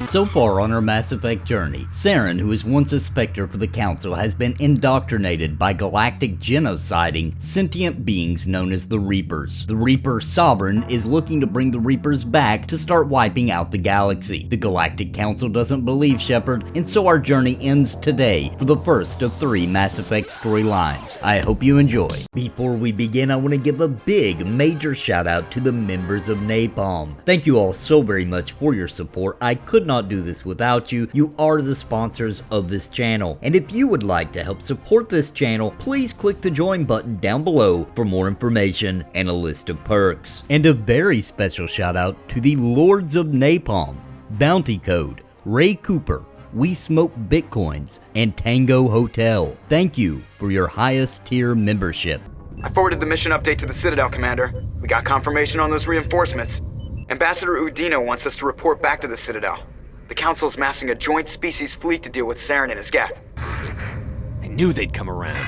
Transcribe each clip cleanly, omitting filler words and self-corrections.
So far on our Mass Effect journey, Saren, who is once a Spectre for the Council, has been indoctrinated by galactic genociding sentient beings known as the Reapers. The Reaper Sovereign is looking to bring the Reapers back to start wiping out the galaxy. The Galactic Council doesn't believe Shepard, and so our journey ends today for the first of 3 Mass Effect storylines. I hope you enjoy. Before we begin, I want to give a big, major shout out to the members of Napalm. Thank you all so very much for your support. I could not do this without you. You are the sponsors of this channel. And if you would like to help support this channel, please click the join button down below for more information and a list of perks. And a very special shout out to the Lords of Napalm, Bounty Code, Ray Cooper, We Smoke Bitcoins, and Tango Hotel. Thank you for your highest tier membership. I forwarded the mission update to the Citadel, Commander. We got confirmation on those reinforcements. Ambassador Udina wants us to report back to the Citadel. The Council's massing a joint species fleet to deal with Saren and his Geth. I knew they'd come around.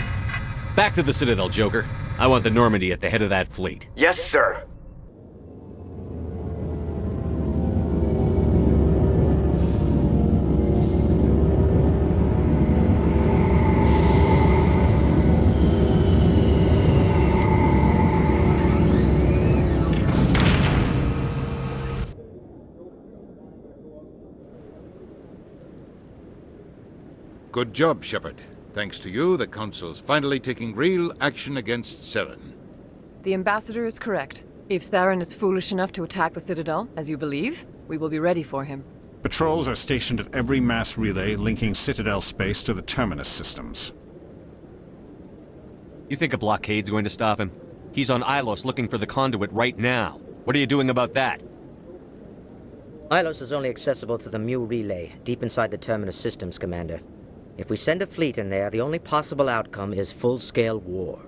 Back to the Citadel, Joker. I want the Normandy at the head of that fleet. Yes, sir. Good job, Shepard. Thanks to you, the Council's finally taking real action against Saren. The Ambassador is correct. If Saren is foolish enough to attack the Citadel, as you believe, we will be ready for him. Patrols are stationed at every mass relay linking Citadel space to the Terminus systems. You think a blockade's going to stop him? He's on Ilos looking for the conduit right now. What are you doing about that? Ilos is only accessible to the Mu relay, deep inside the Terminus systems, Commander. If we send a fleet in there, the only possible outcome is full-scale war.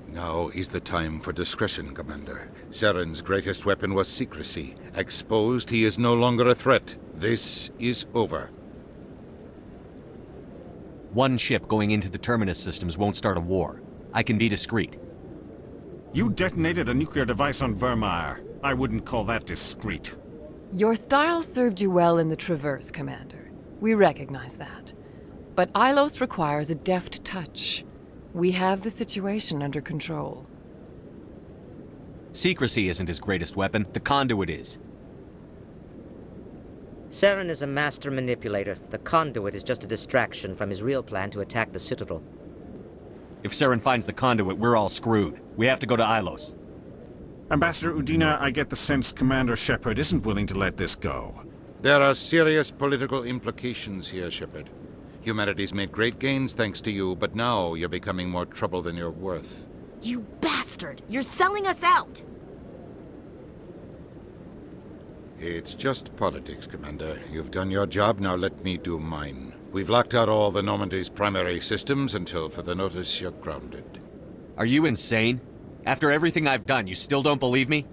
Now is the time for discretion, Commander. Saren's greatest weapon was secrecy. Exposed, he is no longer a threat. This is over. One ship going into the Terminus systems won't start a war. I can be discreet. You detonated a nuclear device on Vermeer. I wouldn't call that discreet. Your style served you well in the Traverse, Commander. We recognize that. But Ilos requires a deft touch. We have the situation under control. Secrecy isn't his greatest weapon. The conduit is. Saren is a master manipulator. The conduit is just a distraction from his real plan to attack the Citadel. If Saren finds the conduit, we're all screwed. We have to go to Ilos. Ambassador Udina, I get the sense Commander Shepard isn't willing to let this go. There are serious political implications here, Shepard. Humanity's made great gains thanks to you, but now you're becoming more trouble than you're worth. You bastard! You're selling us out! It's just politics, Commander. You've done your job, now let me do mine. We've locked out all the Normandy's primary systems until further notice you're grounded. Are you insane? After everything I've done, you still don't believe me?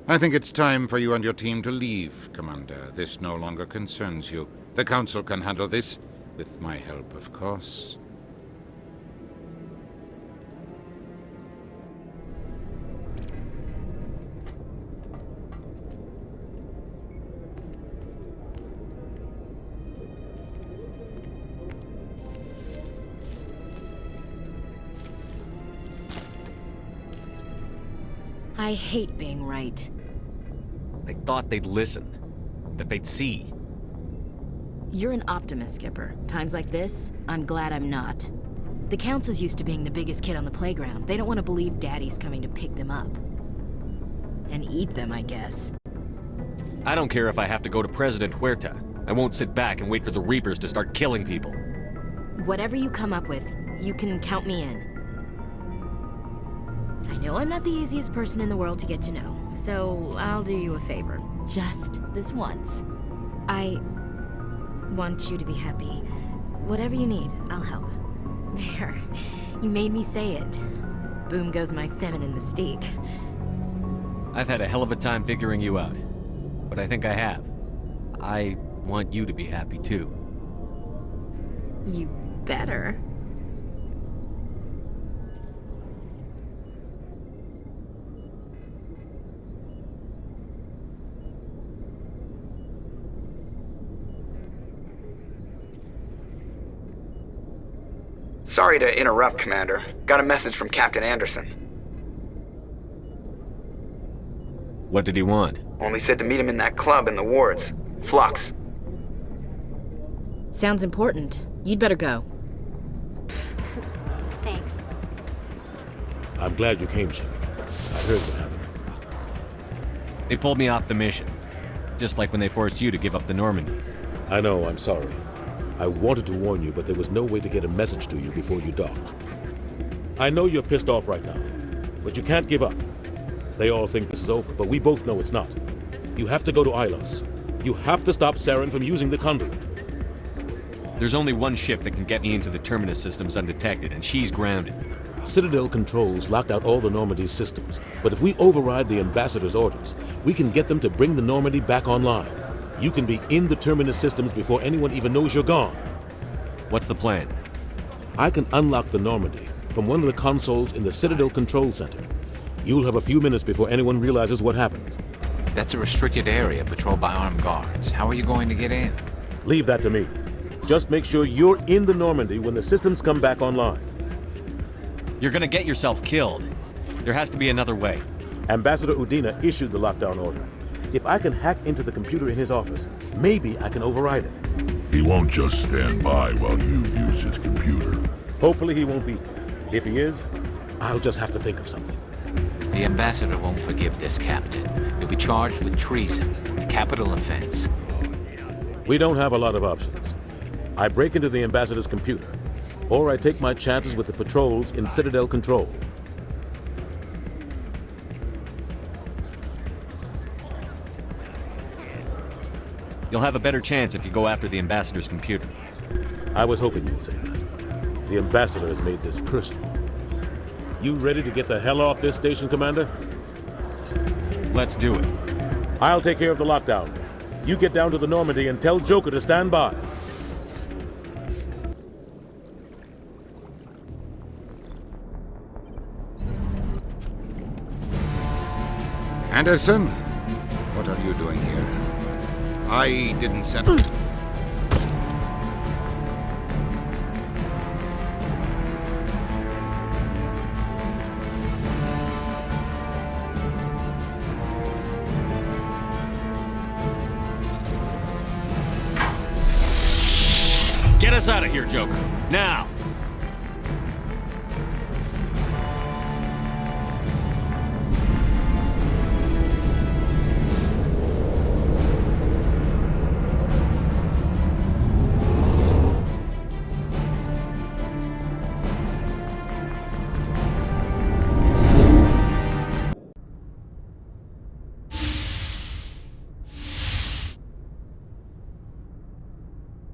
I think it's time for you and your team to leave, Commander. This no longer concerns you. The Council can handle this. With my help, of course. I hate being right. I thought they'd listen. That they'd see. You're an optimist, Skipper. Times like this, I'm glad I'm not. The Council's used to being the biggest kid on the playground. They don't want to believe Daddy's coming to pick them up. And eat them, I guess. I don't care if I have to go to President Huerta. I won't sit back and wait for the Reapers to start killing people. Whatever you come up with, you can count me in. I know I'm not the easiest person in the world to get to know, so I'll do you a favor. Just this once. I want you to be happy. Whatever you need, I'll help. There. You made me say it. Boom goes my feminine mystique. I've had a hell of a time figuring you out. But I think I have. I want you to be happy too. You better. Sorry to interrupt, Commander. Got a message from Captain Anderson. What did he want? Only said to meet him in that club in the wards. Flux. Sounds important. You'd better go. Thanks. I'm glad you came, Shepard. I heard what happened. They pulled me off the mission. Just like when they forced you to give up the Normandy. I know, I'm sorry. I wanted to warn you, but there was no way to get a message to you before you docked. I know you're pissed off right now, but you can't give up. They all think this is over, but we both know it's not. You have to go to Ilos. You have to stop Saren from using the conduit. There's only one ship that can get me into the Terminus systems undetected, and she's grounded. Citadel controls locked out all the Normandy's systems, but if we override the Ambassador's orders, we can get them to bring the Normandy back online. You can be in the Terminus systems before anyone even knows you're gone. What's the plan? I can unlock the Normandy from one of the consoles in the Citadel Control Center. You'll have a few minutes before anyone realizes what happened. That's a restricted area patrolled by armed guards. How are you going to get in? Leave that to me. Just make sure you're in the Normandy when the systems come back online. You're gonna get yourself killed. There has to be another way. Ambassador Udina issued the lockdown order. If I can hack into the computer in his office, maybe I can override it. He won't just stand by while you use his computer. Hopefully he won't be there. If he is, I'll just have to think of something. The Ambassador won't forgive this, Captain. You'll be charged with treason, a capital offense. We don't have a lot of options. I break into the Ambassador's computer, or I take my chances with the patrols in Citadel Control. You'll have a better chance if you go after the Ambassador's computer. I was hoping you'd say that. The Ambassador has made this personal. You ready to get the hell off this station, Commander? Let's do it. I'll take care of the lockdown. You get down to the Normandy and tell Joker to stand by. Anderson, what are you doing here? I didn't send... Get us out of here, Joker. Now!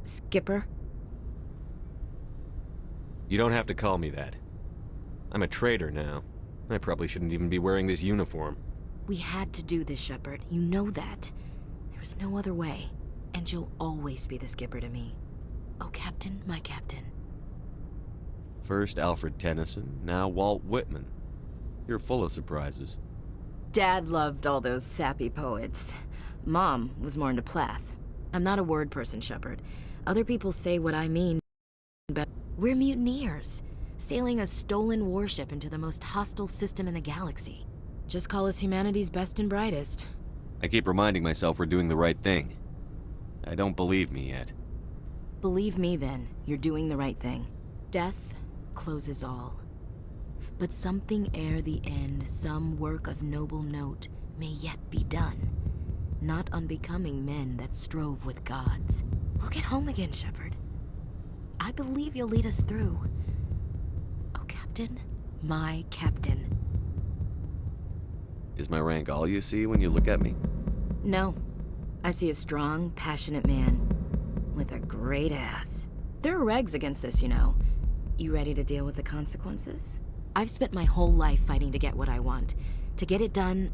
Skipper? You don't have to call me that. I'm a traitor now. I probably shouldn't even be wearing this uniform. We had to do this, Shepard. You know that. There was no other way. And you'll always be the skipper to me. Oh, Captain, my Captain. First Alfred Tennyson, now Walt Whitman. You're full of surprises. Dad loved all those sappy poets. Mom was more into Plath. I'm not a word person, Shepard. Other people say what I mean, but we're mutineers, sailing a stolen warship into the most hostile system in the galaxy. Just call us humanity's best and brightest. I keep reminding myself we're doing the right thing. I don't believe me yet. Believe me then, you're doing the right thing. Death closes all. But something ere the end, some work of noble note, may yet be done. Not unbecoming men that strove with gods. We'll get home again, Shepard. I believe you'll lead us through. Oh, Captain, my Captain. Is my rank all you see when you look at me? No. I see a strong, passionate man with a great ass. There are regs against this, you know. You ready to deal with the consequences? I've spent my whole life fighting to get what I want. To get it done,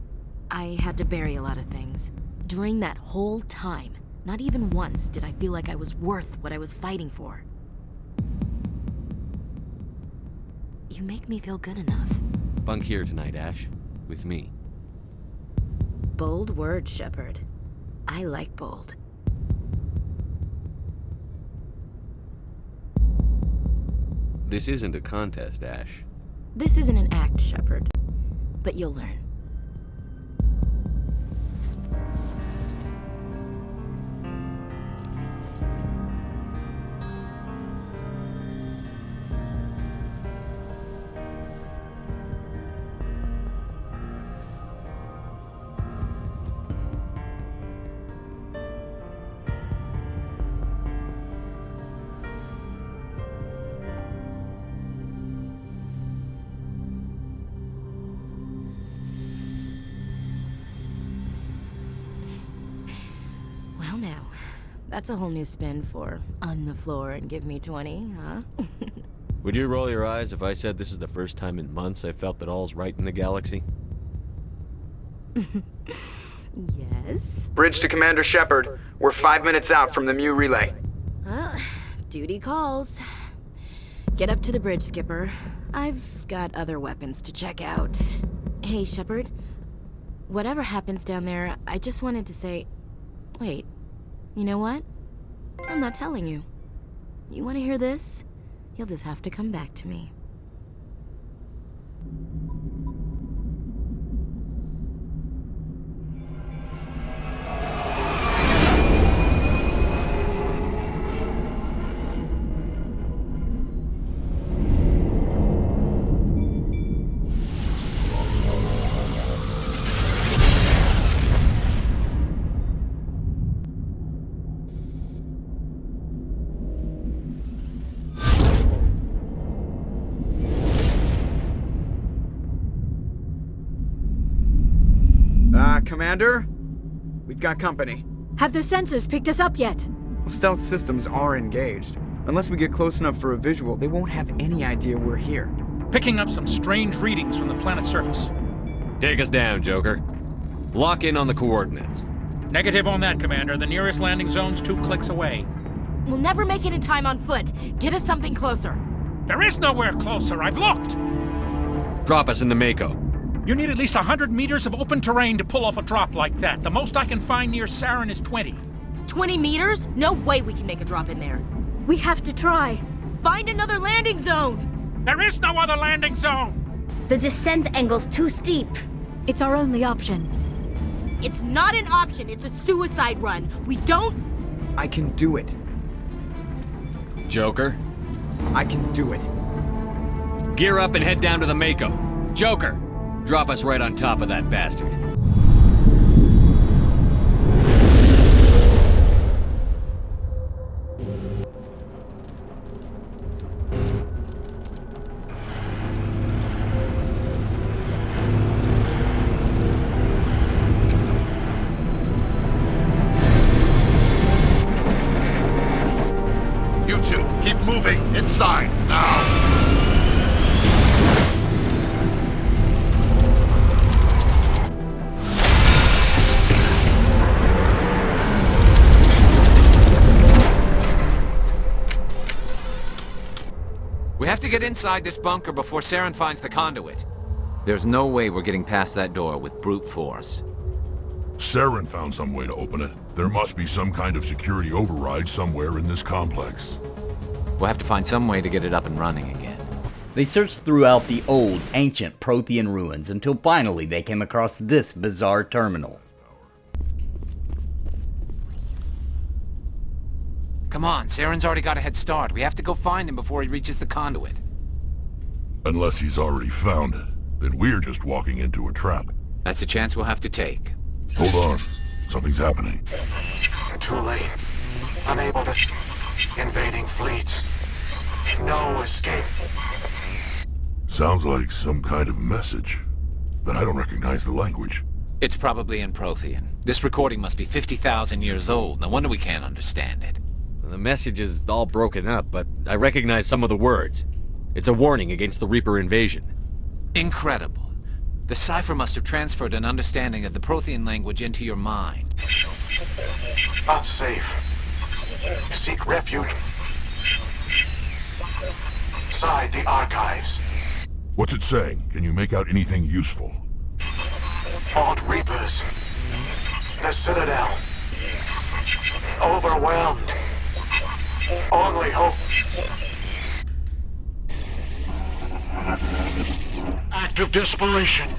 I had to bury a lot of things. During that whole time, not even once did I feel like I was worth what I was fighting for. You make me feel good enough. Bunk here tonight, Ash. With me. Bold words, Shepard. I like bold. This isn't a contest, Ash. This isn't an act, Shepard. But you'll learn. Well now, that's a whole new spin for on the floor and give me 20, huh? Would you roll your eyes if I said this is the first time in months I felt that all's right in the galaxy? Yes? Bridge to Commander Shepard. We're 5 minutes out from the Mu relay. Duty calls. Get up to the bridge, Skipper. I've got other weapons to check out. Hey, Shepard. Whatever happens down there, I just wanted to say... Wait, you know what? I'm not telling you. You want to hear this? You'll just have to come back to me. Commander? We've got company. Have their sensors picked us up yet? Well, stealth systems are engaged. Unless we get close enough for a visual, they won't have any idea we're here. Picking up some strange readings from the planet's surface. Take us down, Joker. Lock in on the coordinates. Negative on that, Commander. The nearest landing zone's 2 clicks away. We'll never make it in time on foot. Get us something closer. There is nowhere closer. I've looked. Drop us in the Mako. You need at least 100 meters of open terrain to pull off a drop like that. The most I can find near Saren is 20. 20 meters? No way we can make a drop in there. We have to try. Find another landing zone! There is no other landing zone! The descent angle's too steep. It's our only option. It's not an option, it's a suicide run. We don't... I can do it. Joker? I can do it. Gear up and head down to the Mako. Joker! Drop us right on top of that bastard. You two, keep moving inside now. We have to get inside this bunker before Saren finds the conduit. There's no way we're getting past that door with brute force. Saren found some way to open it. There must be some kind of security override somewhere in this complex. We'll have to find some way to get it up and running again. They searched throughout the old, ancient Prothean ruins until finally they came across this bizarre terminal. Come on, Saren's already got a head start. We have to go find him before he reaches the conduit. Unless he's already found it, then we're just walking into a trap. That's a chance we'll have to take. Hold on. Something's happening. Too late. Unable to... Invading fleets. No escape. Sounds like some kind of message, but I don't recognize the language. It's probably in Prothean. This recording must be 50,000 years old. No wonder we can't understand it. The message is all broken up, but I recognize some of the words. It's a warning against the Reaper invasion. Incredible. The cipher must have transferred an understanding of the Prothean language into your mind. Unsafe. Seek refuge. Inside the archives. What's it saying? Can you make out anything useful? Fought Reapers. The Citadel. Overwhelmed. Only hope. Act of desperation.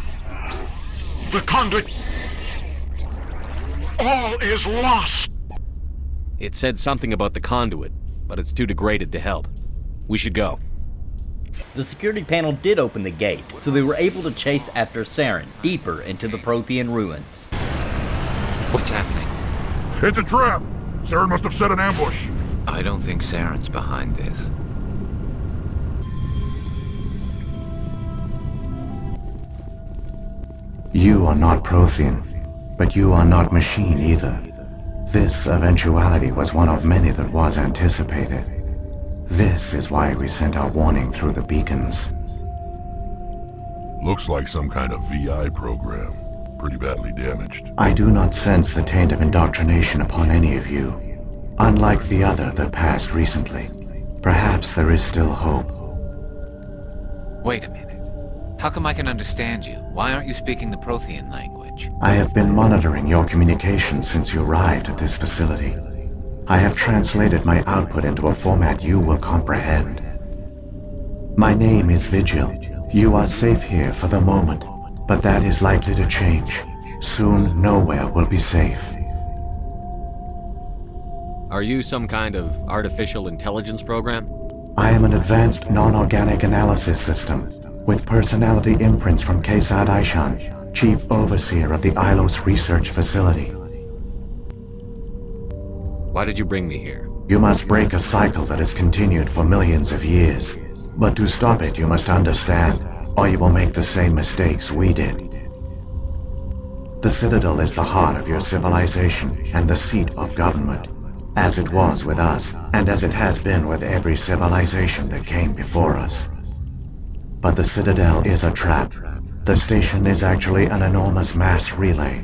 The conduit... All is lost! It said something about the conduit, but it's too degraded to help. We should go. The security panel did open the gate, so they were able to chase after Saren deeper into the Prothean ruins. What's happening? It's a trap! Saren must have set an ambush. I don't think Saren's behind this. You are not Prothean, but you are not machine either. This eventuality was one of many that was anticipated. This is why we sent our warning through the beacons. Looks like some kind of VI program. Pretty badly damaged. I do not sense the taint of indoctrination upon any of you, unlike the other that passed recently. Perhaps there is still hope. Wait a minute. How come I can understand you? Why aren't you speaking the Prothean language? I have been monitoring your communications since you arrived at this facility. I have translated my output into a format you will comprehend. My name is Vigil. You are safe here for the moment, but that is likely to change. Soon, nowhere will be safe. Are you some kind of artificial intelligence program? I am an advanced non-organic analysis system, with personality imprints from Kesad Aishan, Chief Overseer of the Ilos Research Facility. Why did you bring me here? You must break a cycle that has continued for millions of years. But to stop it, you must understand, or you will make the same mistakes we did. The Citadel is the heart of your civilization and the seat of government, as it was with us, and as it has been with every civilization that came before us. But the Citadel is a trap. The station is actually an enormous mass relay,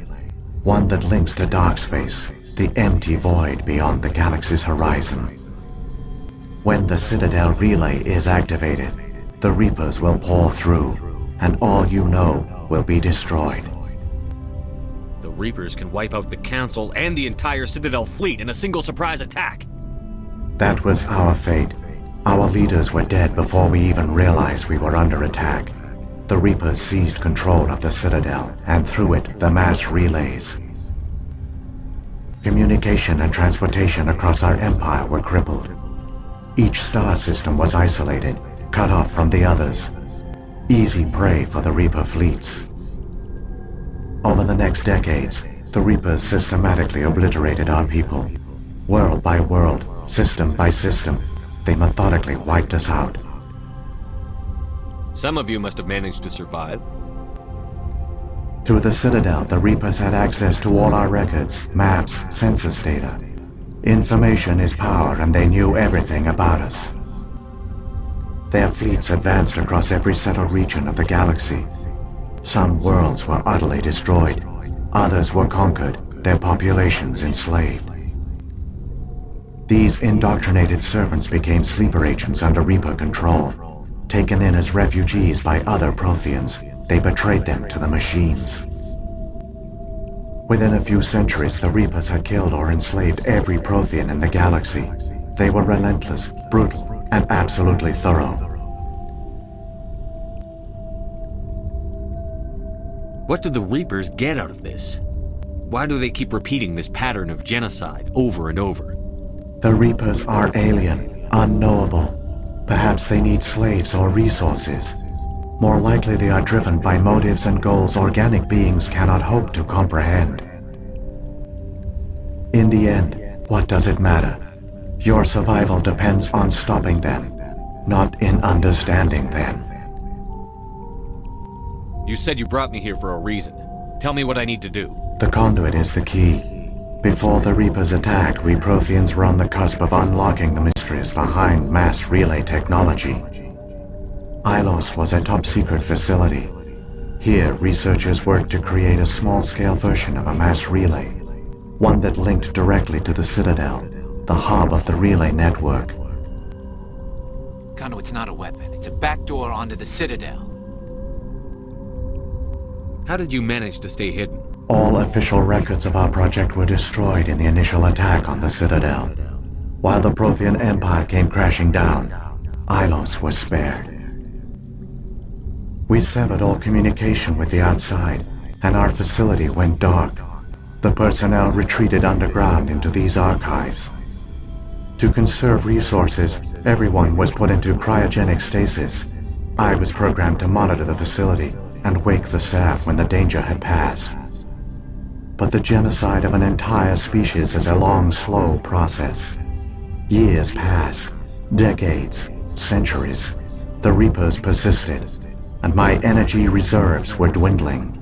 one that links to dark space, the empty void beyond the galaxy's horizon. When the Citadel relay is activated, the Reapers will pour through, and all you know will be destroyed. The Reapers can wipe out the Council and the entire Citadel fleet in a single surprise attack. That was our fate. Our leaders were dead before we even realized we were under attack. The Reapers seized control of the Citadel, and through it, the mass relays. Communication and transportation across our empire were crippled. Each star system was isolated, cut off from the others. Easy prey for the Reaper fleets. Over the next decades, the Reapers systematically obliterated our people. World by world, system by system, they methodically wiped us out. Some of you must have managed to survive. Through the Citadel, the Reapers had access to all our records, maps, census data. Information is power, and they knew everything about us. Their fleets advanced across every settled region of the galaxy. Some worlds were utterly destroyed. Others were conquered, their populations enslaved. These indoctrinated servants became sleeper agents under Reaper control. Taken in as refugees by other Protheans, they betrayed them to the machines. Within a few centuries, the Reapers had killed or enslaved every Prothean in the galaxy. They were relentless, brutal, and absolutely thorough. What do the Reapers get out of this? Why do they keep repeating this pattern of genocide over and over? The Reapers are alien, unknowable. Perhaps they need slaves or resources. More likely they are driven by motives and goals organic beings cannot hope to comprehend. In the end, what does it matter? Your survival depends on stopping them, not in understanding them. You said you brought me here for a reason. Tell me what I need to do. The conduit is the key. Before the Reapers attacked, we Protheans were on the cusp of unlocking the mysteries behind mass relay technology. Ilos was a top-secret facility. Here, researchers worked to create a small-scale version of a mass relay, one that linked directly to the Citadel, the hub of the relay network. Conduit's not a weapon. It's a backdoor onto the Citadel. How did you manage to stay hidden? All official records of our project were destroyed in the initial attack on the Citadel. While the Prothean Empire came crashing down, Ilos was spared. We severed all communication with the outside, and our facility went dark. The personnel retreated underground into these archives. To conserve resources, everyone was put into cryogenic stasis. I was programmed to monitor the facility and wake the staff when the danger had passed. But the genocide of an entire species is a long, slow process. Years passed, decades, centuries. The Reapers persisted, and my energy reserves were dwindling.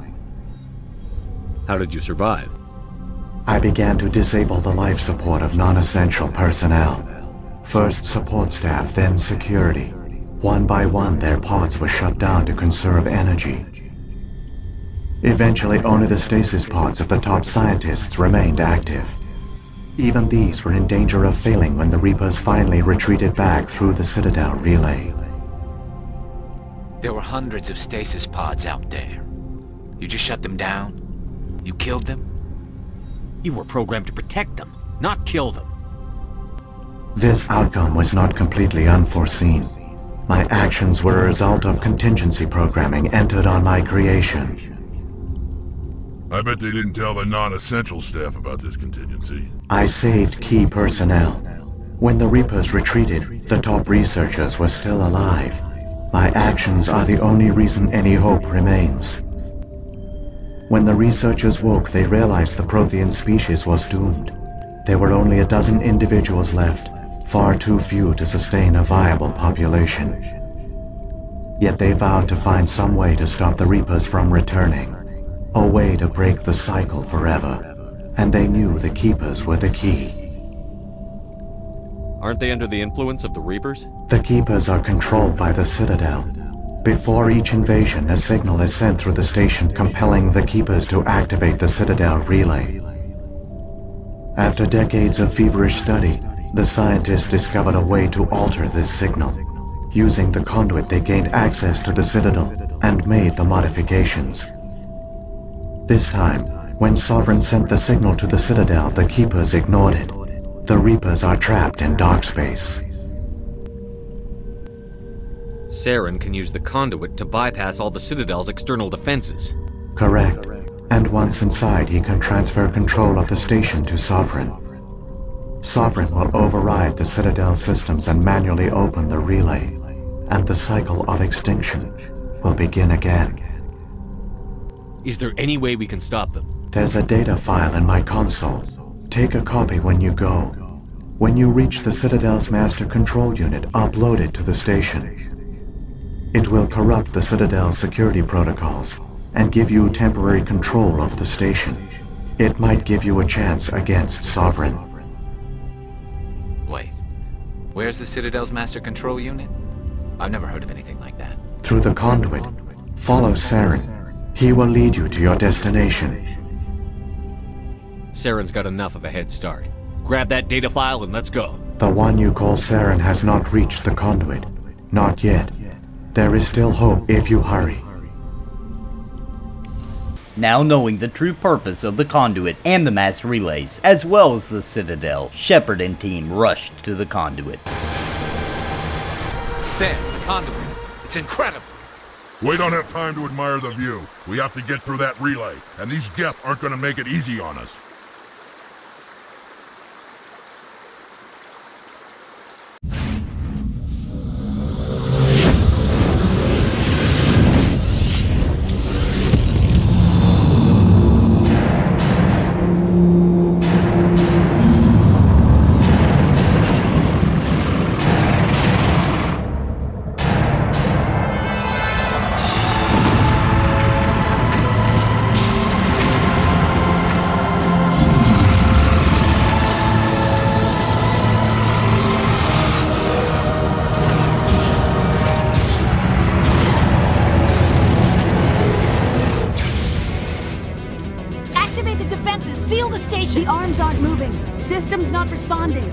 How did you survive? I began to disable the life support of non-essential personnel. First support staff, then security. One by one, their pods were shut down to conserve energy. Eventually, only the stasis pods of the top scientists remained active. Even these were in danger of failing when the Reapers finally retreated back through the Citadel relay. There were hundreds of stasis pods out there. You just shut them down? You killed them? You were programmed to protect them, not kill them. This outcome was not completely unforeseen. My actions were a result of contingency programming entered on my creation. I bet they didn't tell the non-essential staff about this contingency. I saved key personnel. When the Reapers retreated, the top researchers were still alive. My actions are the only reason any hope remains. When the researchers woke, they realized the Prothean species was doomed. There were only a dozen individuals left, far too few to sustain a viable population. Yet they vowed to find some way to stop the Reapers from returning. A way to break the cycle forever. And they knew the Keepers were the key. Aren't they under the influence of the Reapers? The Keepers are controlled by the Citadel. Before each invasion, a signal is sent through the station compelling the Keepers to activate the Citadel relay. After decades of feverish study, the scientists discovered a way to alter this signal. Using the conduit, they gained access to the Citadel and made the modifications. This time, when Sovereign sent the signal to the Citadel, the Keepers ignored it. The Reapers are trapped in dark space. Saren can use the conduit to bypass all the Citadel's external defenses. Correct. And once inside, he can transfer control of the station to Sovereign. Sovereign will override the Citadel systems and manually open the relay, and the cycle of extinction will begin again. Is there any way we can stop them? There's a data file in my console. Take a copy when you go. When you reach the Citadel's master control unit, upload it to the station. It will corrupt the Citadel's security protocols and give you temporary control of the station. It might give you a chance against Sovereign. Wait, where's the Citadel's master control unit? I've never heard of anything like that. Through the conduit, follow Saren. He will lead you to your destination. Saren's got enough of a head start. Grab that data file and let's go. The one you call Saren has not reached the conduit. Not yet. There is still hope if you hurry. Now knowing the true purpose of the conduit and the mass relays, as well as the Citadel, Shepard and team rushed to the conduit. There, the conduit. It's incredible. We don't have time to admire the view. We have to get through that relay, and these Geth aren't gonna make it easy on us. Seal the station! The arms aren't moving. Systems not responding.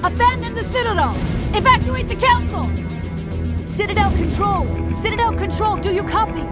Abandon the Citadel! Evacuate the Council! Citadel Control! Citadel Control, do you copy?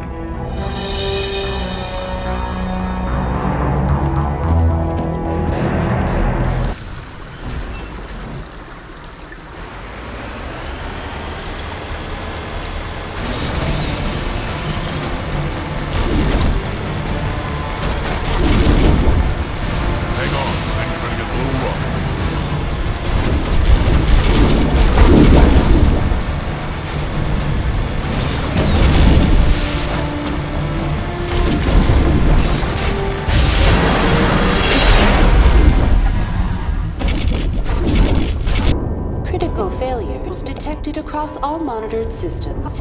across all monitored systems.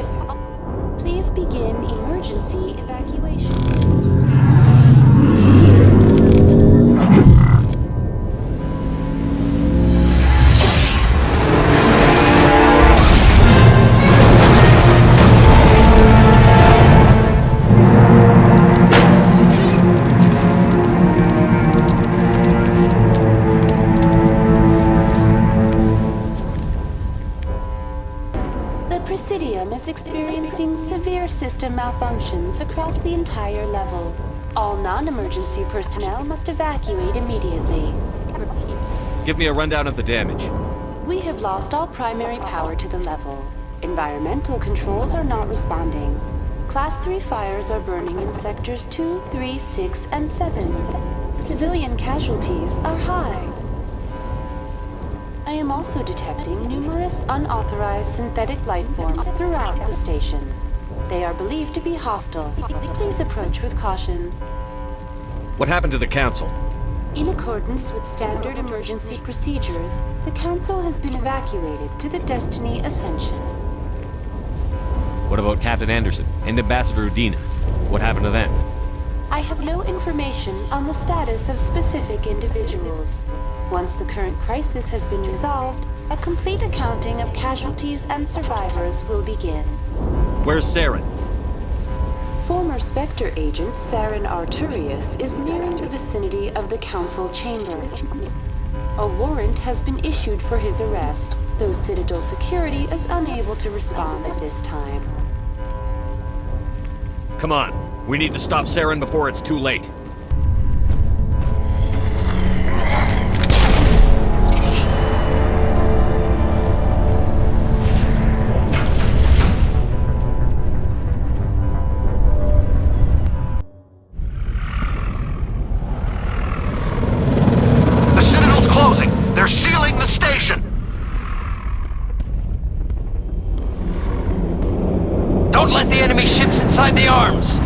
Please begin emergency evacuation. Is experiencing severe system malfunctions across the entire level. All non-emergency personnel must evacuate immediately. Give me a rundown of the damage. We have lost all primary power to the level. Environmental controls are not responding. Class 3 fires are burning in sectors 2, 3, 6, and 7. Civilian casualties are high. I am also detecting numerous unauthorized synthetic life forms throughout the station. They are believed to be hostile. Please approach with caution. What happened to the Council? In accordance with standard emergency procedures, the Council has been evacuated to the Destiny Ascension. What about Captain Anderson and Ambassador Udina? What happened to them? I have no information on the status of specific individuals. Once the current crisis has been resolved, a complete accounting of casualties and survivors will begin. Where's Saren? Former Spectre agent Saren Arturius is nearing the vicinity of the Council chamber. A warrant has been issued for his arrest, though Citadel security is unable to respond at this time. Come on, we need to stop Saren before it's too late. They're sealing the station! Don't let the enemy ships inside the arms!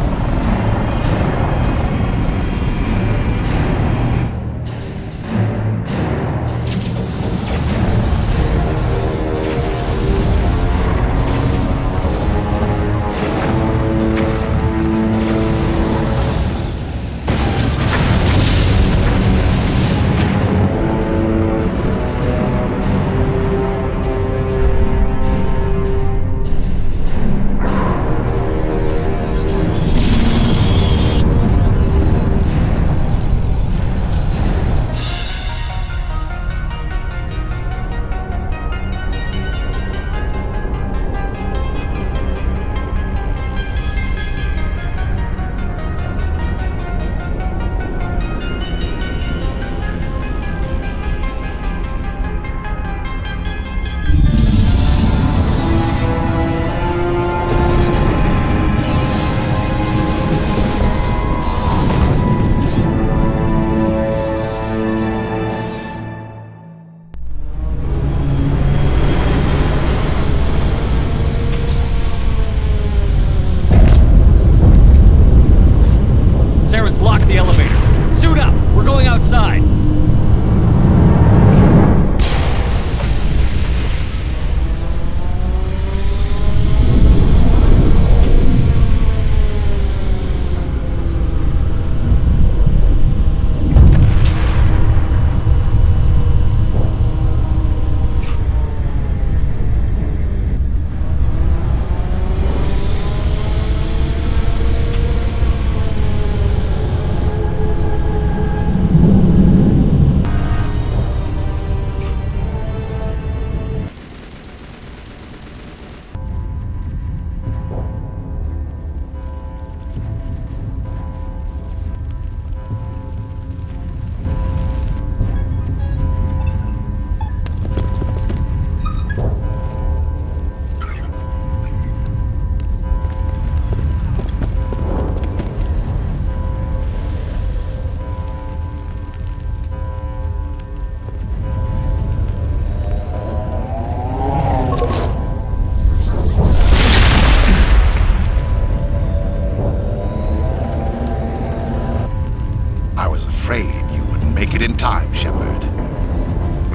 time, Shepard.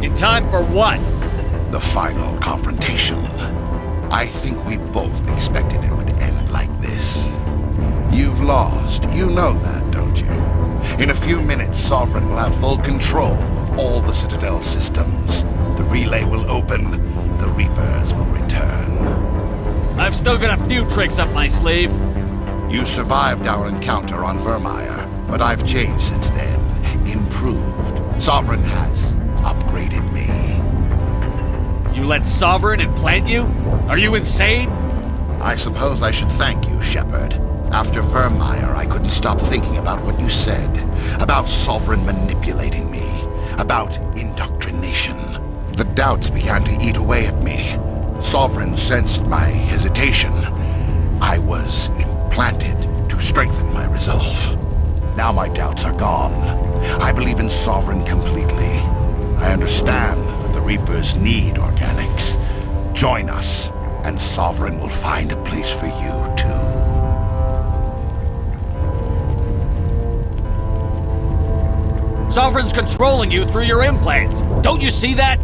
In time for what? The final confrontation. I think we both expected it would end like this. You've lost. You know that, don't you? In a few minutes, Sovereign will have full control of all the Citadel systems. The relay will open. The Reapers will return. I've still got a few tricks up my sleeve. You survived our encounter on Vermeer, but I've changed since then. Improved. Sovereign has upgraded me. You let Sovereign implant you? Are you insane? I suppose I should thank you, Shepard. After Vermeer, I couldn't stop thinking about what you said. About Sovereign manipulating me. About indoctrination. The doubts began to eat away at me. Sovereign sensed my hesitation. I was implanted to strengthen my resolve. Now my doubts are gone. I believe in Sovereign completely. I understand that the Reapers need organics. Join us, and Sovereign will find a place for you, too. Sovereign's controlling you through your implants. Don't you see that?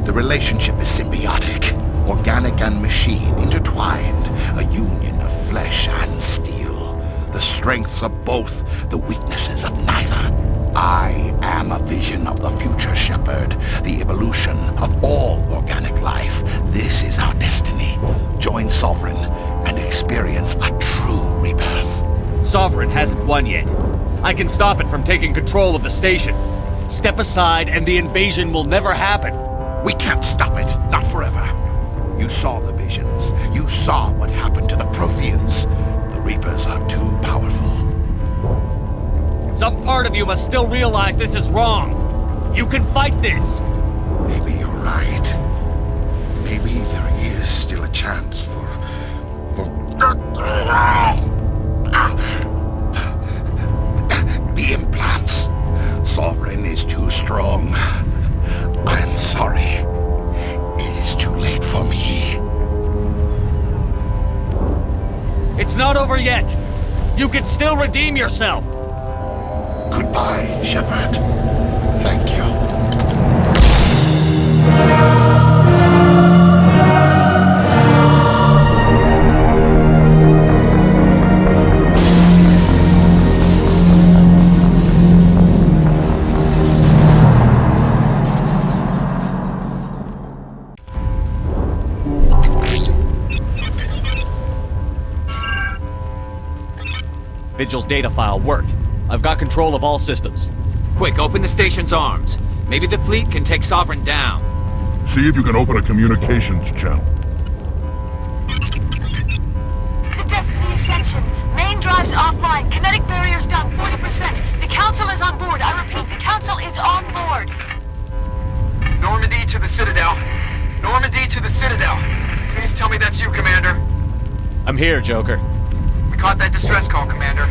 The relationship is symbiotic. Organic and machine intertwined. A union of flesh and steel. The strengths of both, the weaknesses of neither. I am a vision of the future, Shepard. The evolution of all organic life. This is our destiny. Join Sovereign and experience a true rebirth. Sovereign hasn't won yet. I can stop it from taking control of the station. Step aside and the invasion will never happen. We can't stop it. Not forever. You saw the visions. You saw what happened to the Protheans. The Reapers are too powerful. Some part of you must still realize this is wrong. You can fight this. Maybe you're right. Maybe there is still a chance for... The implants. Sovereign is too strong. I'm sorry. It is too late for me. It's not over yet. You can still redeem yourself. Goodbye, Shepard. Thank you. Vigil's data file worked. I've got control of all systems. Quick, open the station's arms. Maybe the fleet can take Sovereign down. See if you can open a communications channel. The Destiny Ascension. Main drives offline. Kinetic barriers down 40%. The Council is on board. I repeat, the Council is on board. Normandy to the Citadel. Normandy to the Citadel. Please tell me that's you, Commander. I'm here, Joker. We caught that distress call, Commander.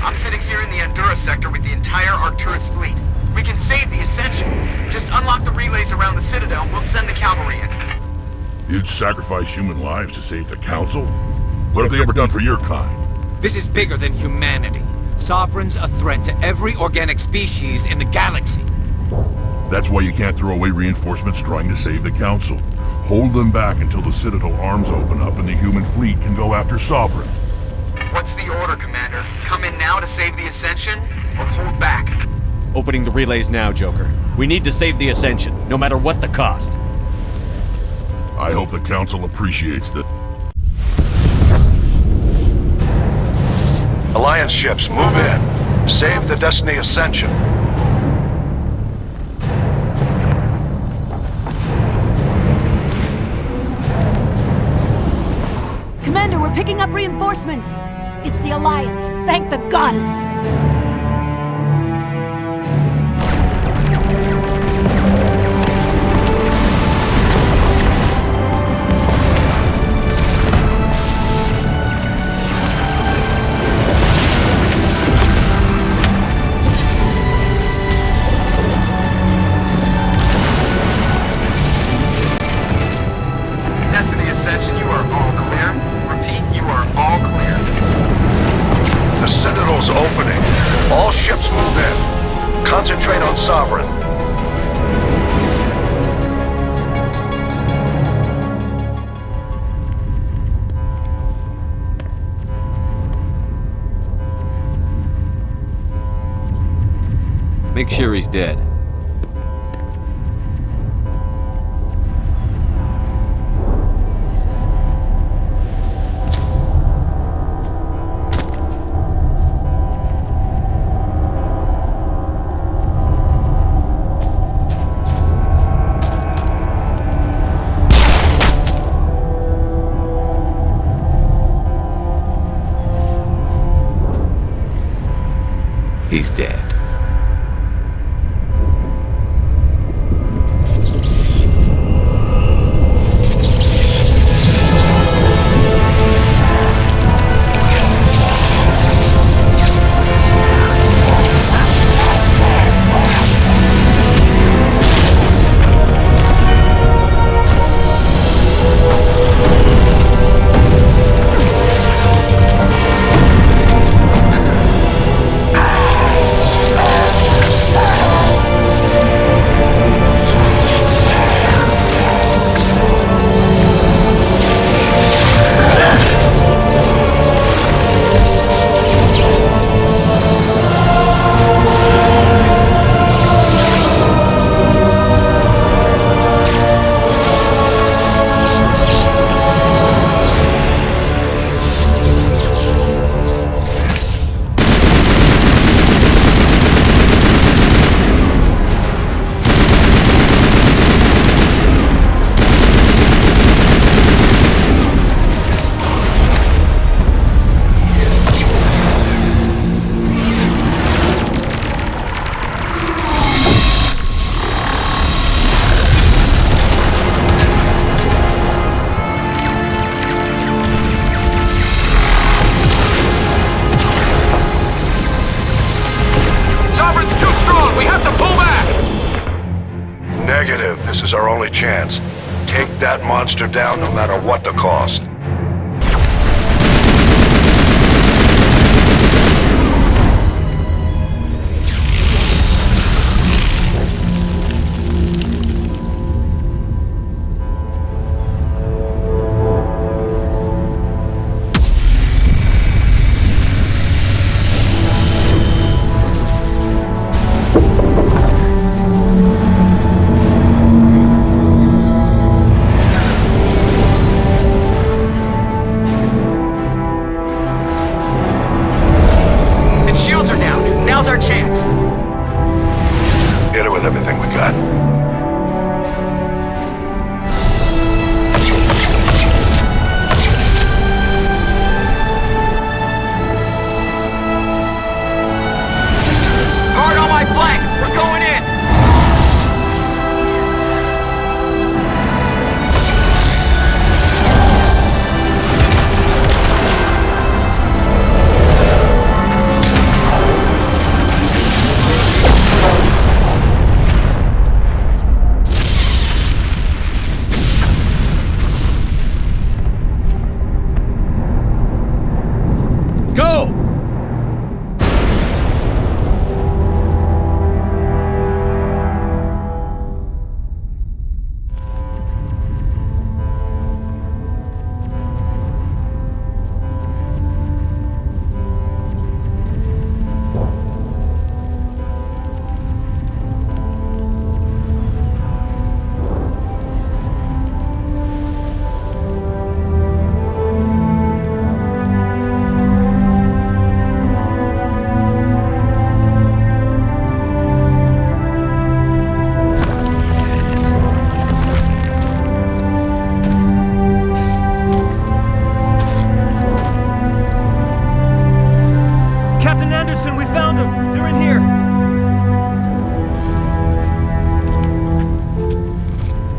I'm sitting here in the Endura sector with the entire Arcturus fleet. We can save the Ascension. Just unlock the relays around the Citadel and we'll send the cavalry in. You'd sacrifice human lives to save the Council? What have they ever done for your kind? This is bigger than humanity. Sovereign's a threat to every organic species in the galaxy. That's why you can't throw away reinforcements trying to save the Council. Hold them back until the Citadel arms open up and the human fleet can go after Sovereign. What's the order, Commander? Come in now to save the Ascension, or hold back? Opening the relays now, Joker. We need to save the Ascension, no matter what the cost. I hope the Council appreciates that. Alliance ships, move in. Save the Destiny Ascension. Commander, we're picking up reinforcements. It's the Alliance. Thank the goddess. Destiny Ascension, you are all clear. Repeat, you are all clear. The Citadel's opening. All ships move in. Concentrate on Sovereign. Make sure he's dead. He's dead. This is our only chance. Take that monster down no matter what the cost.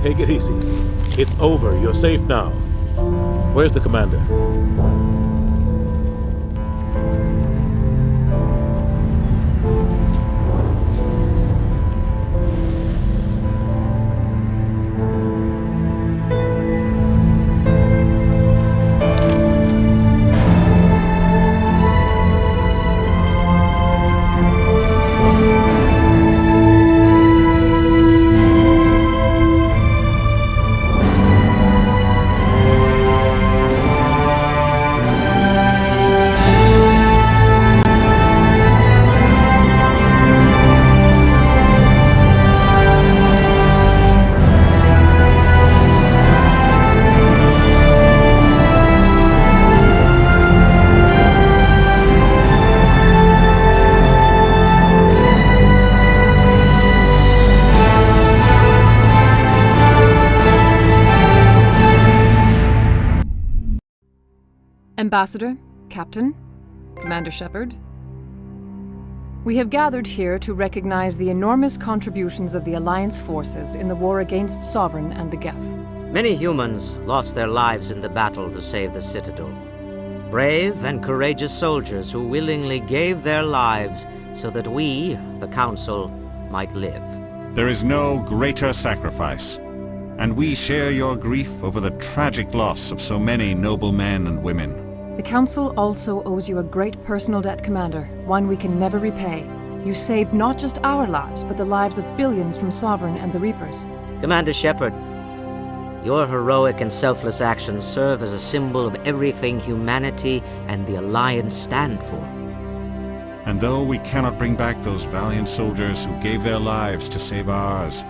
Take it easy. It's over. You're safe now. Where's the commander? Ambassador, Captain, Commander Shepard. We have gathered here to recognize the enormous contributions of the Alliance forces in the war against Sovereign and the Geth. Many humans lost their lives in the battle to save the Citadel. Brave and courageous soldiers who willingly gave their lives so that we, the Council, might live. There is no greater sacrifice, and we share your grief over the tragic loss of so many noble men and women. The Council also owes you a great personal debt, Commander, one we can never repay. You saved not just our lives, but the lives of billions from Sovereign and the Reapers. Commander Shepard, your heroic and selfless actions serve as a symbol of everything humanity and the Alliance stand for. And though we cannot bring back those valiant soldiers who gave their lives to save ours,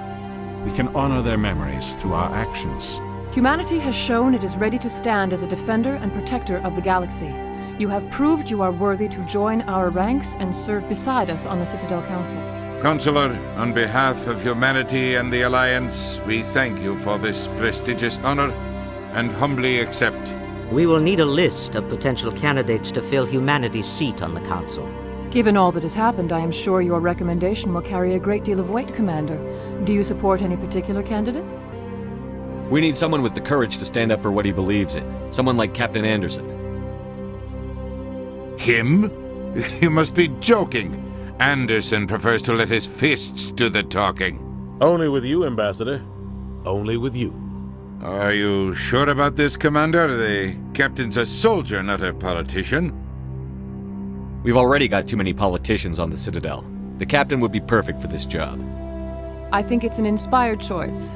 we can honor their memories through our actions. Humanity has shown it is ready to stand as a defender and protector of the galaxy. You have proved you are worthy to join our ranks and serve beside us on the Citadel Council. Counselor, on behalf of humanity and the Alliance, we thank you for this prestigious honor and humbly accept. We will need a list of potential candidates to fill humanity's seat on the Council. Given all that has happened, I am sure your recommendation will carry a great deal of weight, Commander. Do you support any particular candidate? We need someone with the courage to stand up for what he believes in. Someone like Captain Anderson. Him? You must be joking. Anderson prefers to let his fists do the talking. Only with you, Ambassador. Only with you. Are you sure about this, Commander? The captain's a soldier, not a politician. We've already got too many politicians on the Citadel. The captain would be perfect for this job. I think it's an inspired choice.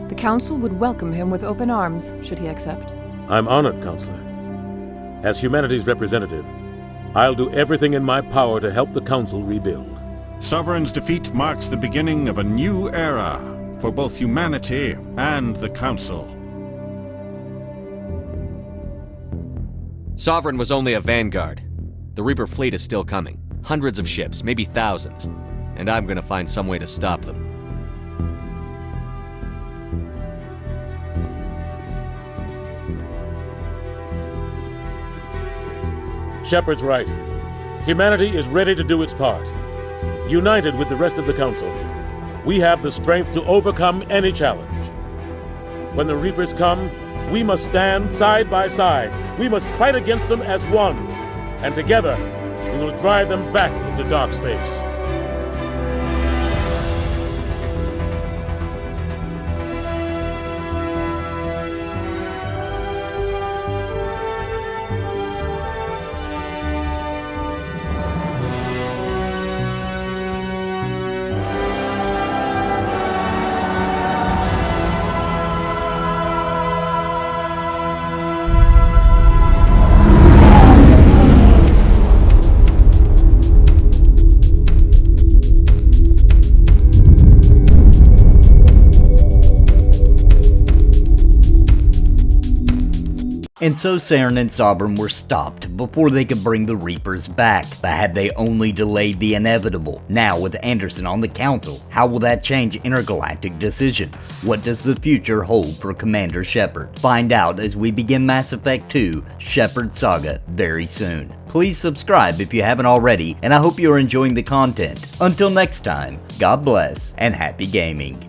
The Council would welcome him with open arms, should he accept. I'm honored, Counselor. As humanity's representative, I'll do everything in my power to help the Council rebuild. Sovereign's defeat marks the beginning of a new era for both humanity and the Council. Sovereign was only a vanguard. The Reaper fleet is still coming. Hundreds of ships, maybe thousands. And I'm gonna find some way to stop them. Shepard's right. Humanity is ready to do its part. United with the rest of the Council, we have the strength to overcome any challenge. When the Reapers come, we must stand side by side. We must fight against them as one. And together, we will drive them back into dark space. And so Saren and Sovereign were stopped before they could bring the Reapers back, but had they only delayed the inevitable. Now with Anderson on the Council, how will that change intergalactic decisions? What does the future hold for Commander Shepard? Find out as we begin Mass Effect 2 Shepard Saga very soon. Please subscribe if you haven't already, and I hope you are enjoying the content. Until next time, God bless and happy gaming.